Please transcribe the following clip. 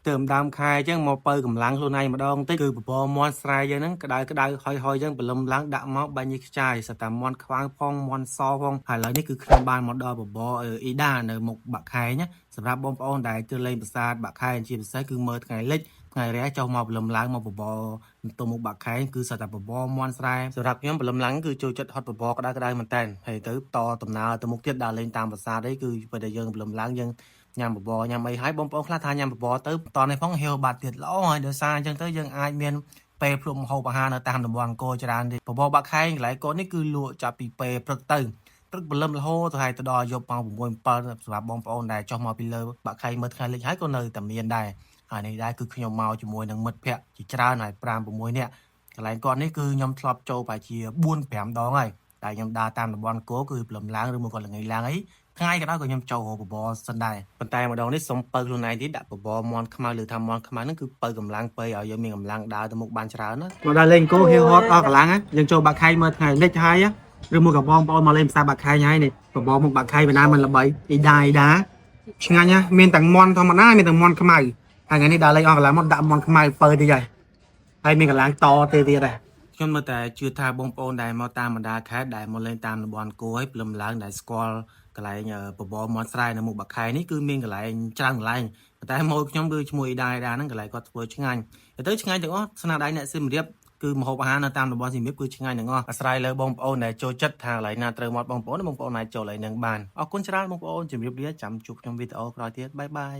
เติมดำคายจังมาเปิดกำลังខ្លួនឯងម្ដងតិចគឺបបរមន់ស្រែយើងហ្នឹងក្តៅហើយចឹងបលឹមឡើងដាក់មកបាញ់នេះខ្ចាយសតែមន់ខ្វាងផងមន់សផងហើយឥឡូវនេះគឺខ្ញុំបានមកដល់បបរអ៊ីដានៅមុខបាក់ខែណាសម្រាប់បងប្អូនដែលទើបលេងប្រាសាទបាក់ខែជាពិសេសគឺមើលថ្ងៃលិចថ្ងៃរះចុះមកបលឹមឡើងមកបបរទៅមុខបាក់ខែគឺសតែបបរមន់ស្រែសម្រាប់ខ្ញុំបលឹមឡើងគឺចូលចិត្តហត់បបរក្តៅមែនតើហើយទៅតដំណើរទៅមុខទៀតដើរលេងតាមប្រាសាទអីគឺពេលដែលយើងបលឹមឡើងយើងញ៉ាំបបរញ៉ាំអីហើយបងប្អូនខ្លះថាញ៉ាំបបរទៅតនេះផងហៀវបាត់ទៀតល្អហើយដោយសារអញ្ចឹងទៅយើងអាចមានពេលភ្លុកម្ហូបអាហារនៅតាមតំបន់អង្គរច្រើនទេបបរបាក់ខែកន្លែងកូននេះគឺលក់ចាប់ពីពេលព្រឹកទៅព្រឹកបលឹមរហូតទៅហើយទៅដល់យប់ម៉ោង6 7សម្រាប់បងប្អូនដែលចុះមកពីលើបាក់ខែមើលថ្ងៃលិចហើយក៏នៅតែមានដែរហើយនេះដែរគឺខ្ញុំមកជាមួយនឹងមិត្តភ័ក្តិជាច្រើនហើយ5 6នាក់កន្លែងគាត់នេះគឺខ្ញុំធ្លាប់ចូលប្រហែលជា4 5ដងហើយតែខ្ញុំដើរតាមតំបន់អង្គរគឺបលឹមឡើងឬមកក៏ល្ងាចឡើងអីថ្ងៃក៏ដោយក៏ខ្ញុំចូលហូបបបរសិនដែរប៉ុន្តែម្ដងនេះសុំបើខ្លួនឯងទៀតដាក់បបរមន់ខ្មៅឬថាមន់ខ្មៅហ្នឹងគឺបើកម្លាំងពេកឲ្យយើងមានកម្លាំងដើរទៅមុខបានច្រើនណាមកដល់លេងអង្គរហៀវហត់អស់កម្លាំងយើងចូលបាក់ខែមើលថ្ងៃលិចហើយឬមកក៏បងប្អូនមកលេងផ្សារបាក់ខែហើយនេះបបរមុខបាក់ខែបណ្ណាមិនល្បីអ៊ីដាឆ្ងាញ់ណាមានទាំងមន់ធម្មតាមានទាំងមន់ខ្មៅហើយថ្ងៃនេះដើរលេងអស់កម្លាំងមកដាក់មន់ខ្មៅបើតិចហើយមានកម្លាំងតទៅទៀតដែរខ្ញុំមើលតែជឿថាបងប្អូនដែលមកតាមបណ្ដាខេត្តដែលមកលេងតាមតំបន់អង្គរឲ្យព្រលឹមឡើងដែលស្គាល់កន្លែងបបរមន់ស្រែនៅមុខបាក់ខែនេះគឺមានកន្លែងច្រើនកន្លែងតែមកខ្ញុំគឺឈ្មោះអ៊ីដាហ្នឹងកន្លែងគាត់ធ្វើឆ្ងាញ់ទៅឆ្ងាញ់ទាំងអស់ស្នាដៃអ្នកសៀមរាបគឺម្ហូបអាហារនៅតាមតំបន់សៀមរាបគឺឆ្ងាញ់ទាំងអស់អាស្រ័យលើបងប្អូនដែលចូលចិត្តថាកន្លែងណាត្រូវមកបងប្អូនអាចចូលកន្លែងហ្នឹងបានអរគុណច្រើនបងប្អូនជម្រាបលាចាំជួបខ្ញុំវីដេអូក្រោយទៀតបាយ